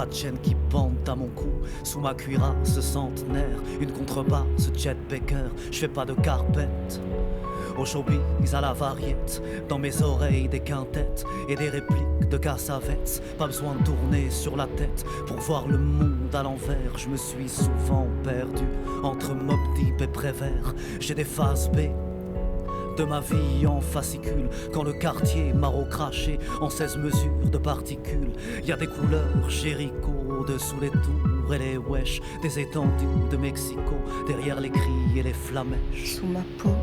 pas de chaîne qui bande à mon cou. Sous ma cuirasse centenaire, une contrebasse Chet Baker. Je fais pas de carpette. Au showbiz à la variette, dans mes oreilles des quintettes et des répliques de Cassavetes. Pas besoin de tourner sur la tête pour voir le monde à l'envers. Je me suis souvent perdu entre Mobb Deep et Prévert. J'ai des phases B de ma vie en fascicule, quand le quartier m'a recraché en 16 mesures de particules. Y a des couleurs Jéricho dessous les tours et les wesh, des étendues de Mexico derrière les cris et les flamèches. Sous ma peau,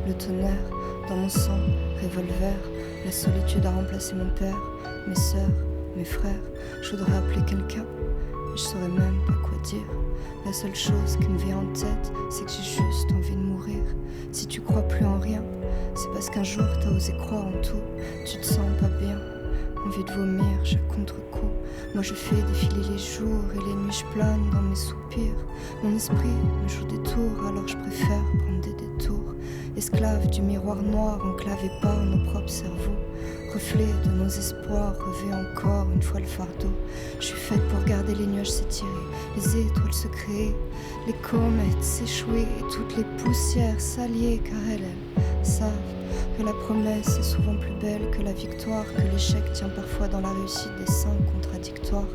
le tonnerre, dans mon sang, revolver. La solitude a remplacé mon père, mes sœurs, mes frères. Je voudrais appeler quelqu'un, mais je saurais même pas quoi dire. La seule chose qui me vient en tête, c'est que j'ai juste envie de mourir. Si tu crois plus en rien, c'est parce qu'un jour t'as osé croire en tout. Tu te sens pas bien, envie de vomir chaque contre-coup. Moi je fais défiler les jours et les nuits je plane dans mes soupirs. Mon esprit me joue des tours, alors je préfère prendre des détours. Esclave du miroir noir enclavé par nos propres cerveaux. Reflet de nos espoirs, revêt encore une fois le fardeau. Je suis faite pour regarder les nuages s'étirer, les étoiles se créer, les comètes s'échouer et toutes les poussières s'allier, car elles savent que la promesse est souvent plus belle que la victoire, que l'échec tient parfois dans la réussite des saints contradictoires.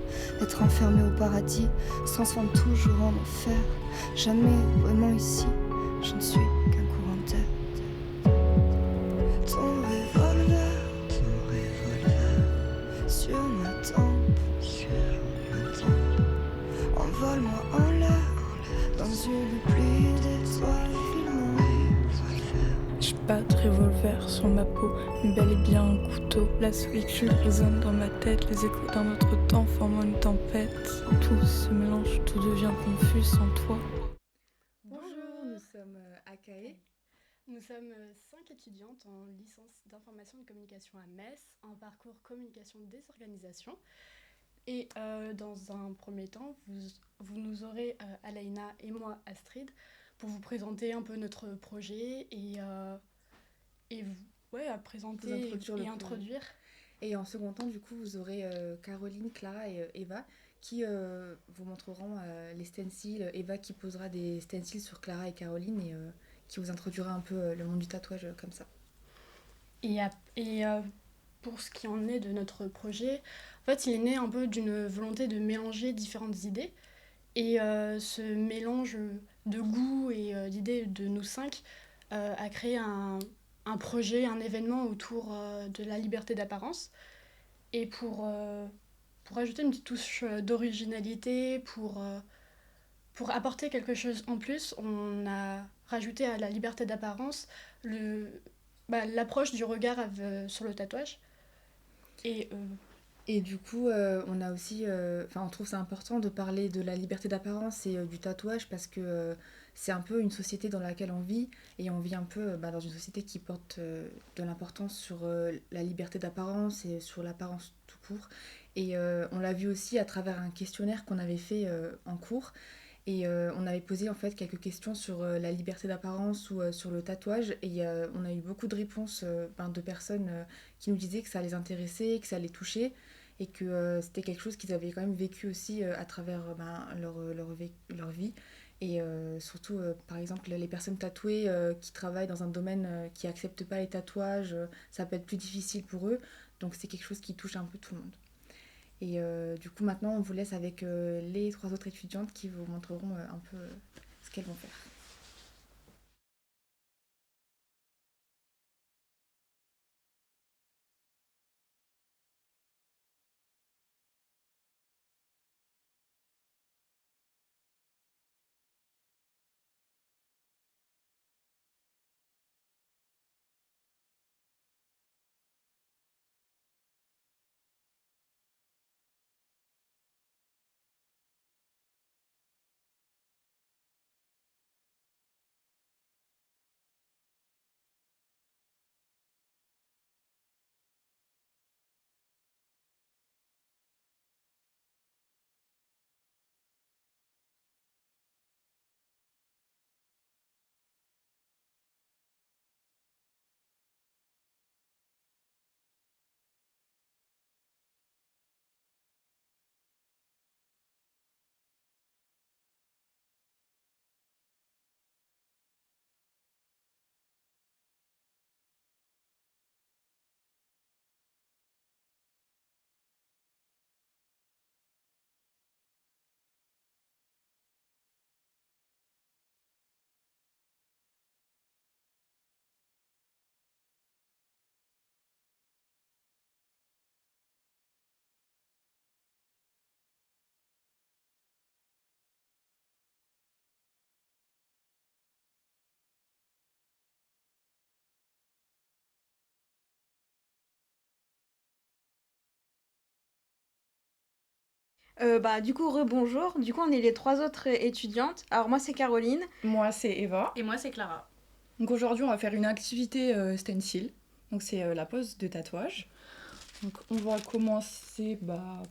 Être enfermé au paradis se transforme toujours en enfer. Jamais vraiment ici, je ne suis qu'un courant d'air. Ton revolver sur ma tempe, envole-moi en l'air dans une pluie d'étoiles. J'ai pas de revolver sur ma peau, mais bel et bien un couteau. La solitude résonne dans ma tête, les échos d'un autre temps formant une tempête. Tout se mélange, tout devient confus sans toi. Bonjour, nous sommes à CAE. Nous sommes 5 étudiantes en licence d'information et de communication à Metz, en parcours communication des organisations. Et dans un premier temps, vous nous aurez, Alaina et moi, Astrid, pour vous présenter un peu notre projet et à présenter et introduire. Et en second temps, du coup, vous aurez Caroline, Clara et Eva qui vous montreront les stencils. Eva qui posera des stencils sur Clara et Caroline et qui vous introduira un peu le monde du tatouage comme ça. Et pour ce qui en est de notre projet, en fait, il est né un peu d'une volonté de mélanger différentes idées. Et ce mélange de goûts et d'idées de nous 5 a créé un projet, un événement autour de la liberté d'apparence. Et pour ajouter une petite touche d'originalité, pour apporter quelque chose en plus, on a rajouté à la liberté d'apparence l'approche du regard sur le tatouage. Et du coup, on a aussi, on trouve ça important de parler de la liberté d'apparence et du tatouage parce que c'est un peu une société dans laquelle on vit et on vit un peu dans une société qui porte de l'importance sur la liberté d'apparence et sur l'apparence tout court. Et on l'a vu aussi à travers un questionnaire qu'on avait fait en cours. Et on avait posé en fait quelques questions sur la liberté d'apparence ou sur le tatouage et on a eu beaucoup de réponses de personnes qui nous disaient que ça les intéressait, que ça les touchait et que c'était quelque chose qu'ils avaient quand même vécu aussi à travers leur vie. Et surtout, par exemple, les personnes tatouées qui travaillent dans un domaine qui n'accepte pas les tatouages, ça peut être plus difficile pour eux. Donc c'est quelque chose qui touche un peu tout le monde. Et du coup, maintenant, on vous laisse avec les 3 autres étudiantes qui vous montreront un peu ce qu'elles vont faire. Du coup, rebonjour. Du coup, on est les 3 autres étudiantes. Alors, moi, c'est Caroline. Moi, c'est Eva. Et moi, c'est Clara. Donc aujourd'hui, on va faire une activité stencil. Donc c'est la pose de tatouage. Donc on va commencer par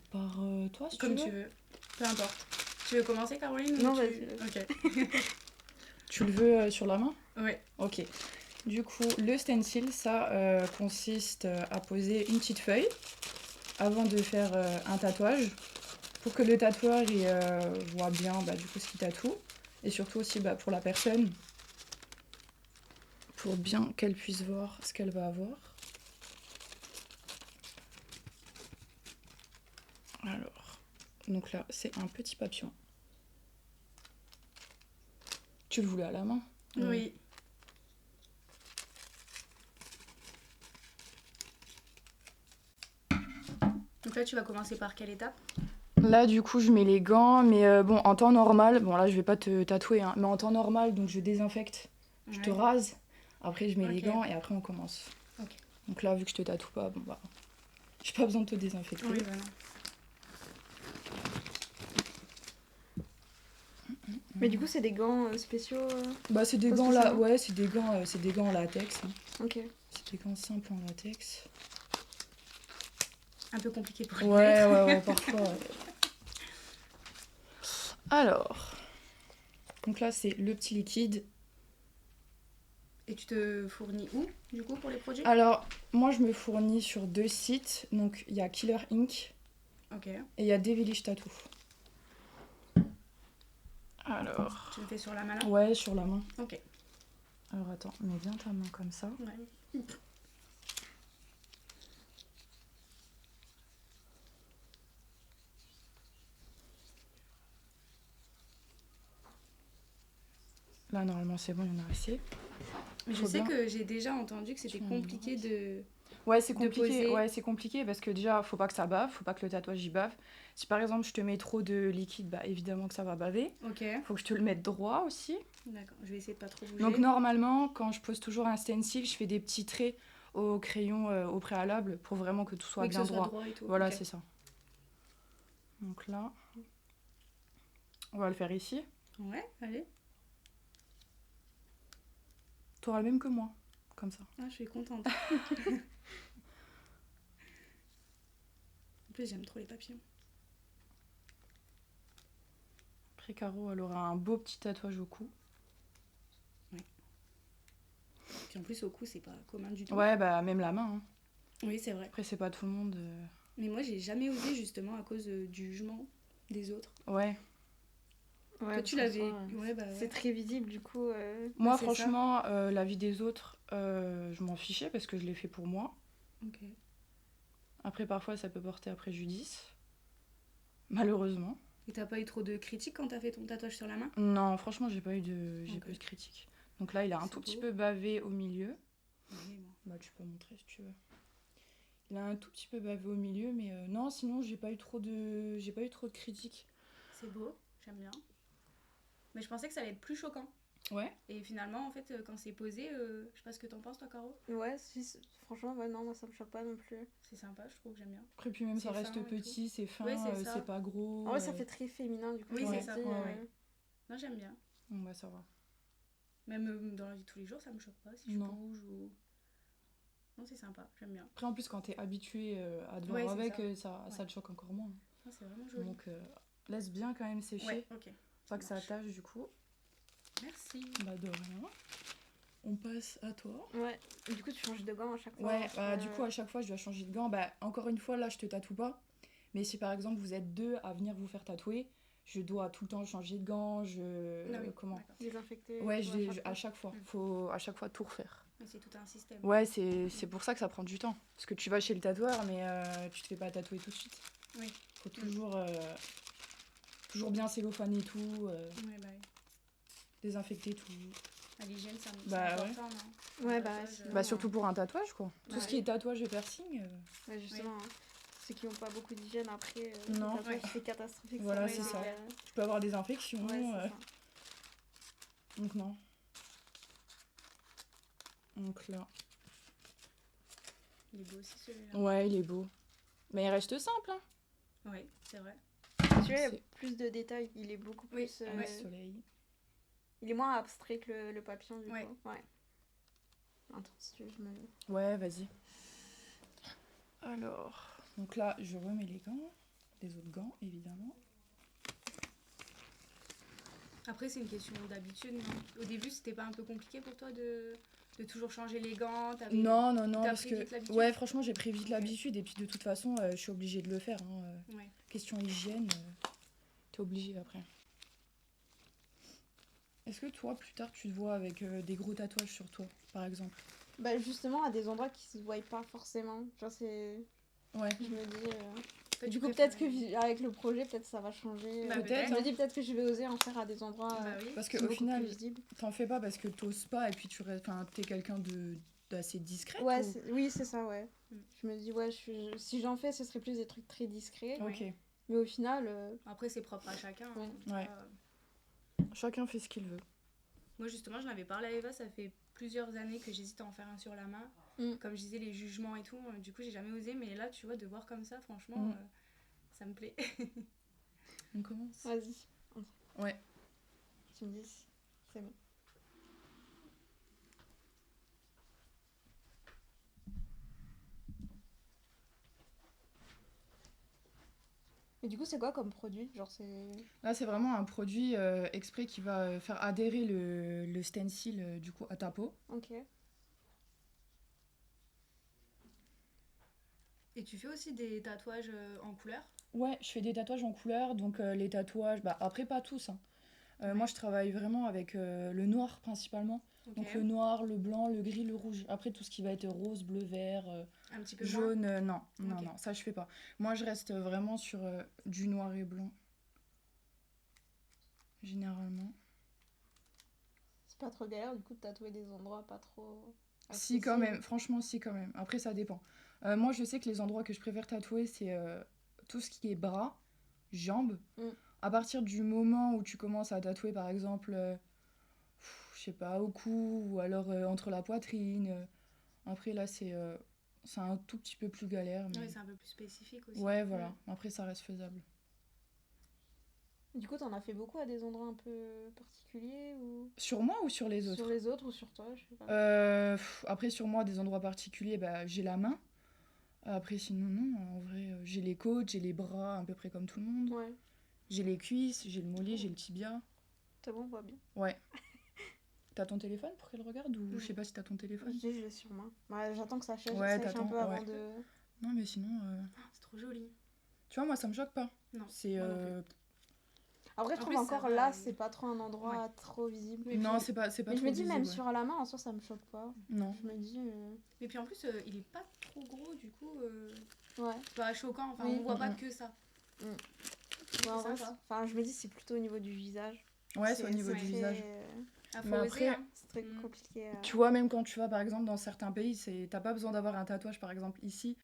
toi, si Comme tu tu veux. veux. Peu importe. Tu veux commencer, Caroline? Non, ou vas-y. Ok. Tu le veux sur la main? Ouais. Ok. Du coup, le stencil, ça consiste à poser une petite feuille avant de faire un tatouage pour que le tatoueur il, voit bien du coup ce qu'il tatoue et surtout aussi pour la personne pour bien qu'elle puisse voir ce qu'elle va avoir. Alors, donc là, c'est un petit papillon. Tu le voulais à la main? Oui. Donc là, tu vas commencer par quelle étape? Là, du coup, je mets les gants, mais bon, en temps normal, bon là, je vais pas te tatouer, hein, mais en temps normal, donc je désinfecte, je te rase, après je mets les gants et après on commence. Ok. Donc là, vu que je te tatoue pas, j'ai pas besoin de te désinfecter. Oui, voilà. Mais du coup, c'est des gants spéciaux. C'est des Pas gants là, spécialement. ouais, c'est des gants en latex. Hein. Ok. C'est des gants simples en latex. Un peu compliqué pour les Ouais, mettre. ouais, parfois. Ouais. Alors, donc là, c'est le petit liquide. Et tu te fournis où, du coup, pour les produits? Alors, moi, je me fournis sur 2 sites. Donc, il y a Killer Ink Ok. et il y a Devilish Tattoo. Alors... Tu le fais sur la main là? Ouais, sur la main. Ok. Alors, attends, mets bien ta main comme ça. Ouais. Là, normalement, c'est bon, il y en a assez. Mais je Faut sais bien. que j'ai déjà entendu que c'était Tu compliqué de... Ouais, c'est de compliqué. poser. Ouais, c'est compliqué parce que déjà, faut pas que ça bave, faut pas que le tatouage y bave. Si par exemple, je te mets trop de liquide, évidemment que ça va baver. Ok. Faut que je te le mette droit aussi. D'accord. Je vais essayer de pas trop bouger. Donc normalement, quand je pose toujours un stencil, je fais des petits traits au crayon au préalable pour vraiment que tout soit Oui, que bien ce soit droit. droit et tout. Voilà, Ok. c'est ça. Donc là, on va le faire ici. Ouais, allez. T'auras le même que moi, comme ça. Ah, je suis contente. En plus, j'aime trop les papillons. Après, Caro, elle aura un beau petit tatouage au cou. Puis en plus, au cou, c'est pas commun du tout. Ouais, même la main. Hein. Oui, c'est vrai. Après, c'est pas tout le monde. Mais moi, j'ai jamais osé justement à cause du jugement des autres. Ouais. Ouais, Toi, tu l'avais. Ouais, C'est ouais. très visible, du coup. Moi, c'est franchement, la vie des autres, je m'en fichais parce que je l'ai fait pour moi. Ok. Après, parfois, ça peut porter à préjudice. Malheureusement. Et t'as pas eu trop de critiques quand t'as fait ton tatouage sur la main? Non, franchement, j'ai pas eu de Ok. critique. Donc là, il a un C'est tout petit beau. peu bavé au milieu. Oui, moi. Tu peux montrer si tu veux. Il a un tout petit peu bavé au milieu, mais non, sinon, j'ai pas eu trop de critiques. C'est beau, j'aime bien. Mais je pensais que ça allait être plus choquant. Ouais. Et finalement, en fait, quand c'est posé, je sais pas ce que t'en penses, toi, Caro? Ouais, franchement, non, moi ça me choque pas non plus. C'est sympa, je trouve, j'aime bien. Après, puis même, ça C'est reste fin et petit, c'est fin, Ouais, c'est ça. c'est pas gros. En vrai, ça fait très féminin, du coup. Oui, je c'est me ça, dis, ouais. Non, j'aime bien. Ça va. Même dans la vie de tous les jours, ça me choque pas si je Non. bouge ou... Non, c'est sympa, j'aime bien. Après, en plus, quand t'es habitué à te voir Ouais, c'est avec, ça. ça te choque encore moins. Ah, c'est vraiment joli. Donc, laisse bien quand même sécher. Ouais, ok. Pas que ça marche. attache du coup. Merci. De rien. On passe à toi. Ouais, du coup, tu changes de gants à chaque fois. Ouais, du coup, à chaque fois, je dois changer de gants. Encore une fois, là, je te tatoue pas. Mais si par exemple, vous êtes 2 à venir vous faire tatouer, je dois tout le temps changer de gants. Ah oui, Comment d'accord. Désinfecter. Ouais, tout à chaque fois. Mm. Faut à chaque fois tout refaire. Mais c'est tout un système. Ouais, c'est pour ça que ça prend du temps. Parce que tu vas chez le tatoueur, mais tu te fais pas tatouer tout de suite. Oui. Faut toujours bien cellophaner tout, Ouais, bah oui. désinfecter tout. À l'hygiène, c'est Bah, important, non? Ouais, Le bah, tatouage, sinon, Surtout pour un tatouage, quoi. Tout Bah ce qui oui. est tatouage et piercing. Ouais, justement, hein. Ceux qui n'ont pas beaucoup d'hygiène après, Non. le tatouage, Ouais. c'est catastrophique. Voilà, ouais, c'est ça. clair. Tu peux avoir des infections. Ouais, c'est ça. Donc non. Donc là. Il est beau aussi celui-là. Ouais, il est beau. Mais il reste simple, hein. Oui, c'est vrai. celui-là, il y a C'est- plus de détails. Il est beaucoup Oui, plus. Le soleil. Il est moins abstrait que le papillon, du Ouais. coup. Ouais. Attends, si tu veux, je me. Ouais, vas-y. Alors, donc là, je remets les gants. Les autres gants, évidemment. Après, c'est une question d'habitude. Non au début, c'était pas un peu compliqué pour toi de toujours changer les gants? Non, non, non, t'as parce pris que... vite l'habitude? Ouais, franchement, j'ai pris vite Ok. l'habitude. Et puis, de toute façon, je suis obligée de le faire. Hein. Ouais. Question hygiène, t'es obligée après. Est-ce que toi, plus tard, tu te vois avec des gros tatouages sur toi, par exemple? Bah, justement, à des endroits qui se voient pas forcément. Genre, c'est. Ouais. Je me dis. Toi, Du tu coup, peut-être préfères- que avec le projet, peut-être ça va changer. Bah, Peut-être, Je me hein. dis peut-être que je vais oser en faire à des endroits Bah oui. Parce qui sont qu'au beaucoup final, plus visibles. t'en fais pas parce que t'oses pas et puis t'es quelqu'un d'assez discrète Ouais, ou... oui, c'est ça, ouais. Mm. Je me dis, ouais, si j'en fais, ce serait plus des trucs très discrets. Ok. Mais au final, Après, c'est propre à chacun. Ouais. Ouais. Chacun fait ce qu'il veut. Moi, justement, j'en avais parlé à Eva, ça fait plusieurs années que j'hésite à en faire un sur la main. Mm. Comme je disais, les jugements et tout, du coup, j'ai jamais osé. Mais là, tu vois, de voir comme ça, franchement, Mm. ça me plaît. On commence? vas-y. Ouais. Tu me dis, c'est bon. Et du coup, c'est quoi comme produit? Genre, c'est. Là, c'est vraiment un produit exprès qui va faire adhérer le stencil du coup à ta peau. Ok. Et tu fais aussi des tatouages en couleur? Ouais, je fais des tatouages en couleur, donc les tatouages, bah après pas tous, hein. Moi, je travaille vraiment avec le noir principalement. Ok. Donc le noir, le blanc, le gris, le rouge. Après, tout ce qui va être rose, bleu, vert, Un petit peu moins. jaune, non, non, Ok. non, ça je fais pas. Moi, je reste vraiment sur du noir et blanc. Généralement. C'est pas trop galère, du coup, de tatouer des endroits pas trop. Si, quand accessibles. même, franchement, si, quand même. Après, ça dépend. Moi, je sais que les endroits que je préfère tatouer, c'est tout ce qui est bras, jambes. Mm. À partir du moment où tu commences à tatouer, par exemple, je sais pas, au cou, ou alors entre la poitrine. Après, là, c'est un tout petit peu plus galère. Mais... Ouais, c'est un peu plus spécifique aussi. Ouais, voilà. Après, ça reste faisable. Du coup, t'en as fait beaucoup à des endroits un peu particuliers ou. Sur moi ou sur les autres? Sur les autres ou sur toi, je sais pas. Après, sur moi, des endroits particuliers, bah, j'ai la main. Après, sinon, non. En vrai, j'ai les côtes, j'ai les bras, à peu près comme tout le monde. Ouais, J'ai les cuisses, j'ai le mollet, j'ai le tibia. c'est bon, on voit bien. Ouais. T'as ton téléphone pour qu'elle regarde ou Mm. je sais pas si t'as ton téléphone? Je l'ai sur moi. Ouais, j'attends que ça sèche, Ouais, sèche un t'attends, peu avant ouais. de. Non, mais sinon, C'est trop joli. tu vois, moi, ça me choque pas. Non, C'est. moi non plus. Après, je trouve Après, ça encore va, là, c'est pas trop un endroit Ouais. trop visible. Mais Non, puis- c'est pas Mais trop je me dis, même visible, sur la main, en soi, ça me choque pas. ouais. Non. Je me dis. Et puis en plus, il est pas trop gros, du coup, Ouais. pas choquant. Enfin, Oui. on voit pas Mhm. que ça. Ouais, en vrai, sympa. enfin, je me dis, c'est plutôt au niveau du visage. Ouais, c'est au niveau c'est du très- visage. Ah, faut Mais oser, après- hein. C'est très Mm. compliqué. Tu vois, même quand tu vas, par exemple, dans certains pays, t'as pas besoin d'avoir un tatouage, par exemple, ici,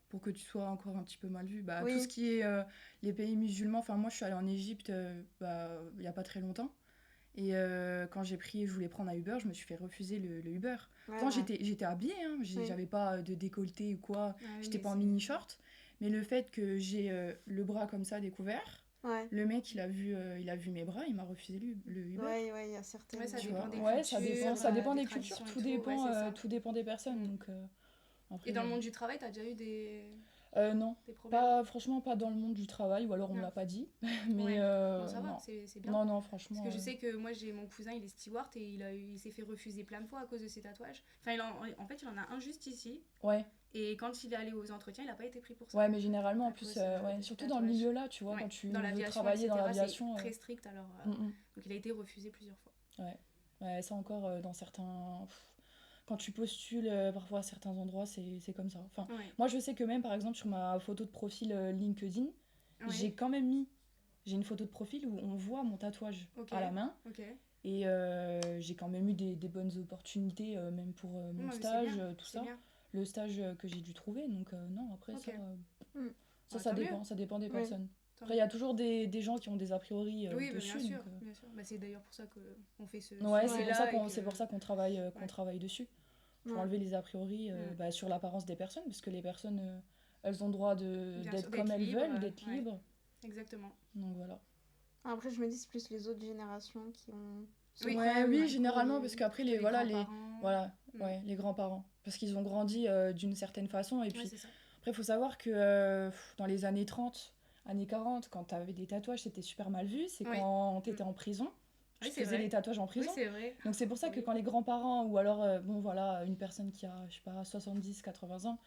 pour que tu sois encore un petit peu mal vu. Bah, Oui. tout ce qui est les pays musulmans, enfin, moi, je suis allée en Égypte il y a pas très longtemps. Et quand je voulais prendre un Uber, je me suis fait refuser le Uber. Ouais, Quand ouais. j'étais habillée, hein, Oui. j'avais pas de décolleté ou quoi, Ah oui, j'étais mais pas en c'est- mini-short. Mais le fait que j'ai le bras comme ça découvert, Ouais. le mec, il a vu mes bras, il m'a refusé le Uber. Ouais, ouais, il y a certaines. Ouais, ça Tu dépend vois. des Ouais, ça cultures, dépend des des cultures, traditions et tout tout, dépend, ouais, c'est ça. tout dépend des personnes. Mm. Donc, après, Et dans le monde du travail, t'as déjà eu des non, problèmes? franchement, pas dans le monde du travail, ou alors on me Non. l'a pas dit. Mais Ouais. Non, ça non. va, c'est bien. Non, non, franchement. Parce que je sais que moi, j'ai mon cousin, il est steward et il s'est fait refuser plein de fois à cause de ses tatouages. Enfin, en fait, il en a un juste ici. Ouais, Et quand il est allé aux entretiens, il n'a pas été pris pour ça. ouais, mais généralement, en À plus, cause, ouais, des surtout dans le tatouages. milieu là, tu vois, Ouais, quand tu dans veux l'aviation, travailler dans etc., l'aviation. c'est très strict. Alors, Mm, mm. donc, il a été refusé plusieurs fois. Ouais, ça encore, dans certains. Quand tu postules parfois à certains endroits, c'est comme ça. Enfin, Ouais. moi, je sais que même, par exemple, sur ma photo de profil LinkedIn, Ouais. j'ai quand même mis. J'ai une photo de profil où on voit mon tatouage Ok. à la main. Ok. Et j'ai quand même eu des bonnes opportunités, même pour mon Ouais, mais c'est stage, bien, tout c'est ça. bien. Le stage que j'ai dû trouver. Donc, non, après, Ok. ça, Mm. ça, Ah, ça tant dépend. mieux. Ça dépend des Oui. personnes. Tant Après, il y a toujours des gens qui ont des a priori Oui, mais dessus. bien sûr. donc, Bien sûr. Bah, c'est d'ailleurs pour ça qu'on fait ce ouais, c'est sujet-là pour ça et qu'on que- c'est pour ça qu'on travaille, qu'on Ouais. travaille dessus. Pour Ouais. enlever les a priori Mm. sur l'apparence des personnes. Parce que les personnes, elles ont le droit Bien d'être sûr, comme d'être elles libres, veulent, d'être ouais. libres. Exactement. Donc voilà. Après, je me dis, c'est plus les autres générations qui ont... Oui, généralement, parce qu'après, les grands-parents. les grands-parents. Parce qu'ils ont grandi d'une certaine façon. Et puis, Ouais, c'est ça. après, il faut savoir que dans les années 30, années 40, quand t'avais des tatouages, c'était super mal vu. C'est Oui. quand t'étais en prison. Tu Oui, c'est faisais vrai. des tatouages en Oui, prison. c'est vrai. Donc c'est pour ça que Oui. quand les grands-parents, ou alors, une personne qui a, je sais pas, 70, 80 ans,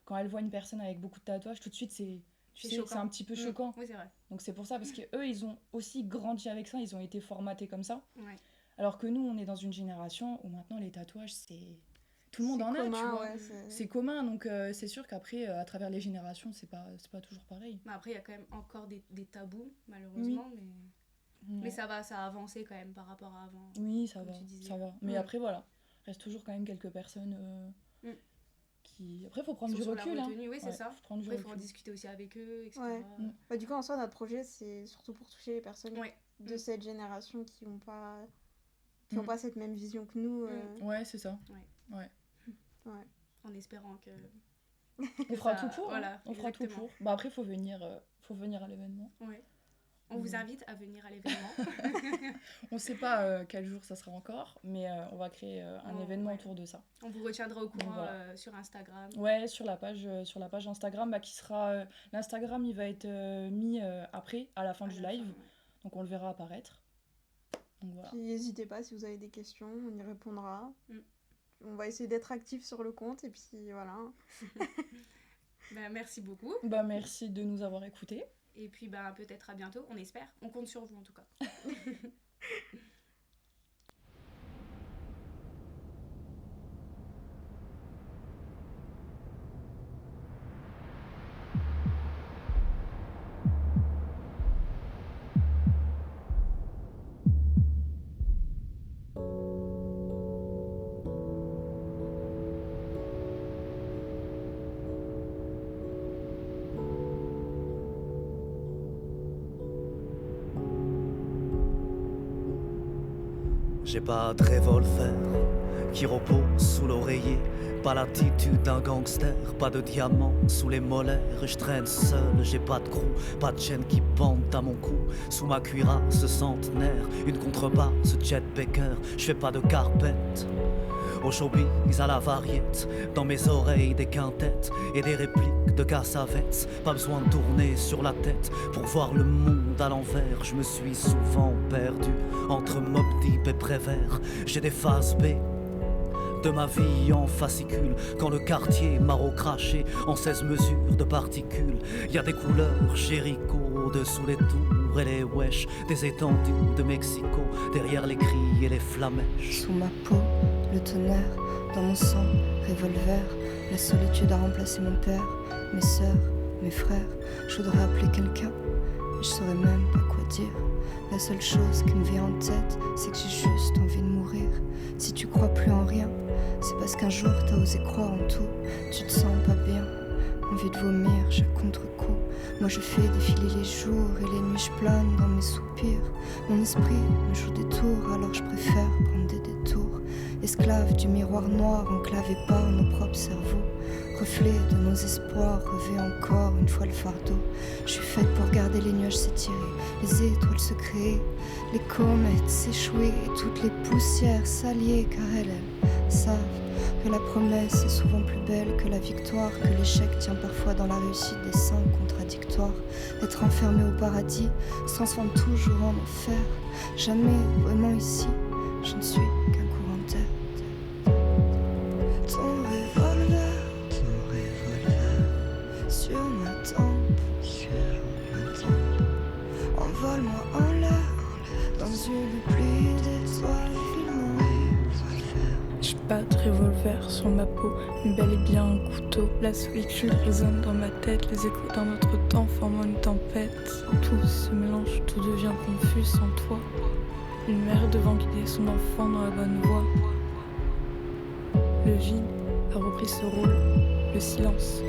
quand elle voit une personne avec beaucoup de tatouages, tout de suite, c'est choquant. un petit peu choquant. Oui, c'est vrai. Donc c'est pour ça, parce qu'eux, ils ont aussi grandi avec ça, ils ont été formatés comme ça. Ouais. Alors que nous, on est dans une génération où maintenant, les tatouages, c'est... Tout le monde en a, tu vois. Ouais, C'est commun, donc c'est sûr qu'après, à travers les générations, c'est pas toujours pareil. Mais après, il y a quand même encore des tabous, malheureusement, mais ça a avancé quand même par rapport à avant. Oui, ça comme va, tu disais. ça va. Mais après, voilà, reste toujours quand même quelques personnes qui... Après, il faut prendre Ils du sont sur recul. la retenue, oui, c'est Ouais, ça. faut prendre du Après, il faut en recul. discuter aussi avec eux, etc. Ouais. Du coup, en soi, notre projet, c'est surtout pour toucher les personnes Ouais. de cette génération qui n'ont pas cette même vision que nous. Ouais, c'est ça. Ouais. En espérant que... On fera ça- tout pour. voilà, On fera tout exactement. pour. Bah après, faut venir à l'événement. Ouais. On vous invite à venir à l'événement. On sait pas quel jour ça sera encore, mais on va créer un événement autour de ça. On vous retiendra au courant Donc, voilà. sur Instagram. Ouais, sur la page Instagram, qui sera... L'Instagram, il va être mis après, à la fin du live. Donc on le verra apparaître. Donc voilà. Puis n'hésitez pas si vous avez des questions, on y répondra. On va essayer d'être actifs sur le compte et puis voilà. Merci beaucoup. Merci de nous avoir écoutés. Et puis peut-être à bientôt, on espère. On compte sur vous en tout cas. J'ai pas de revolver qui repose sous l'oreiller, pas l'attitude d'un gangster, pas de diamant sous les molaires. Je traîne seul, j'ai pas de crew, pas de chaîne qui pende à mon cou. Sous ma cuirasse centenaire, une contrebasse Chet Baker. Je fais pas de carpette, au showbiz à la variette, dans mes oreilles des quintettes et des répliques de Cassavetes. Pas besoin de tourner sur la tête pour voir le monde à l'envers. Je me suis souvent perdu entre Mobb Deep et Prévert. J'ai des phases B de ma vie en fascicule, quand le quartier m'a recraché en 16 mesures de particules. Y a des couleurs Jéricho dessous les tours et les wesh, des étendues de Mexico derrière les cris et les flamèches. Sous ma peau, le tonnerre, dans mon sang, revolver. La solitude a remplacé mon père, mes sœurs, mes frères. Je voudrais appeler quelqu'un, mais je saurais même pas quoi dire. La seule chose qui me vient en tête, c'est que j'ai juste envie de mourir. Si tu crois plus en rien, c'est parce qu'un jour t'as osé croire en tout. Tu te sens pas bien, envie de vomir chaque contre-coup. Moi je fais défiler les jours et les nuits je plane dans mes soupirs. Mon esprit me joue des tours, alors je préfère prendre des détours. Esclave du miroir noir enclavé par nos propres cerveaux. Reflet de nos espoirs, revêt encore une fois le fardeau. Je suis faite pour regarder les nuages s'étirer, les étoiles se créer, les comètes s'échouer et toutes les poussières s'allier, car elles savent que la promesse est souvent plus belle que la victoire, que l'échec tient parfois dans la réussite des saints contradictoires. Être enfermé au paradis se transforme toujours en enfer. Jamais vraiment ici, je ne suis qu'un courant d'air. Ton revolver sur ma tempe, envole-moi en l'air dans une pluie d'étoiles. J'ai pas de revolver sur ma peau, mais bel et bien un couteau. La solitude résonne dans ma tête, les échos d'un autre temps formant une tempête. Tout se mélange, tout devient confus sans toi. Une mère devant guider son enfant dans la bonne voie. Le vide a repris ce rôle, le silence.